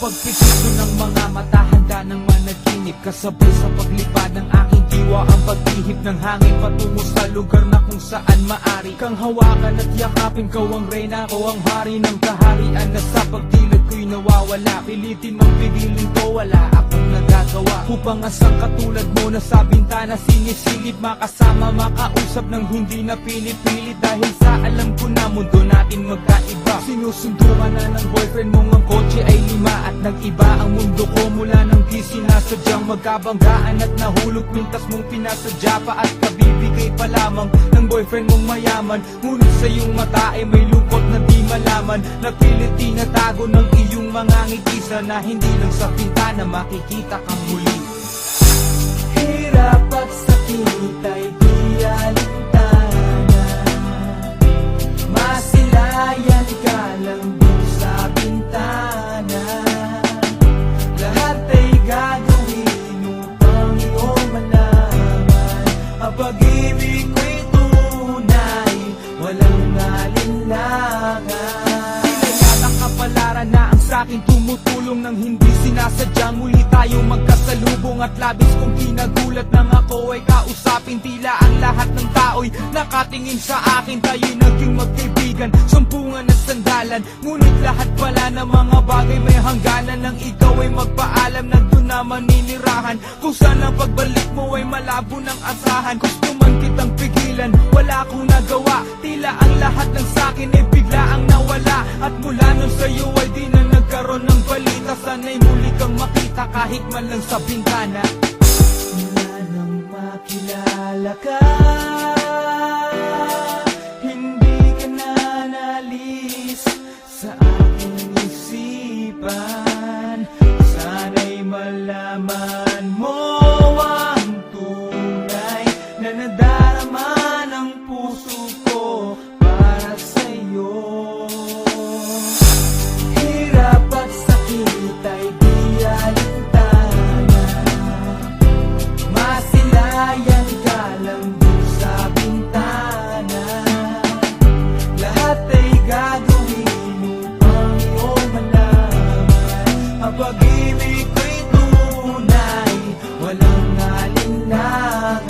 pagpipito ng mga mata, handa ng managinip. Kasabay sa paglipad ng aking diwa, ang paghihip ng hangin patungo sa lugar na kung saan maari kang hawakan at yakapin. Kau ang reyna, ko ang hari ng kaharian na sa pagdilid ko'y nawawala. Pilitin mang pigilin ko, wala akong nagagawa upang asang katulad mo na sa bintana sinisilip. Makasama, makausap ng hindi na pinipilit, dahil sa alam ko na mundo natin magkaiba. Sinusundo ka na ng boyfriend mong ang kotse ay 5 at nag-iba ang mundo ko mula nang di sinasadyang magkabanggaan at nahulog pintas mong pinasadya pa at kabibigay pa lamang ng boyfriend mong mayaman. Ngunit sa iyong mata ay may lungkot na di malaman, napilit tinatago ng iyong mga ngiti, na hindi lang sa bintana makikita kang muli. Hirap at sakit ay di alintana, masilayan ka lang doon sa bintana. Lahat ay gagawin upang iyong malaman ang pag-ibig ko'y tunay, walang alinlangan. Nilalatang kapalaran na ang sa'kin tumutulong nang hindi sinasadyang muli tayong magkasalubong. At labis kong kinagulat nang ako ay kausapin, tila ang lahat ng tao'y nakatingin sa akin. Tayo'y naging magkaibigan, sumpungan at sandalan, ngunit lahat pala ng mga bagay may hangganan. Nang ikaw ay magpaalam na doon na maninirahan, kung saan ang pagbalik mo ay malabo ng asahan. Gusto man kitang pigilan, wala akong nagawa, tila ang lahat ng sa'kin ay bigla ang nawala. At mula nun sa'yo ay di na nagkaroon ng balita, sana'y muli kang makita kahit man lang sa bintana. Mula nang makilala ka, hindi ka na nalis sa aking isipan. Sana'y malaman mo ang tunay na nadarama ng puso ko para sa'yo. Hirap at sakit ay di alintana, masilayan ka lang doon sa bintana. Lahat ay gagawin upang iyong malaman ang pag-ibig ko'y tunay, walang alinlangan.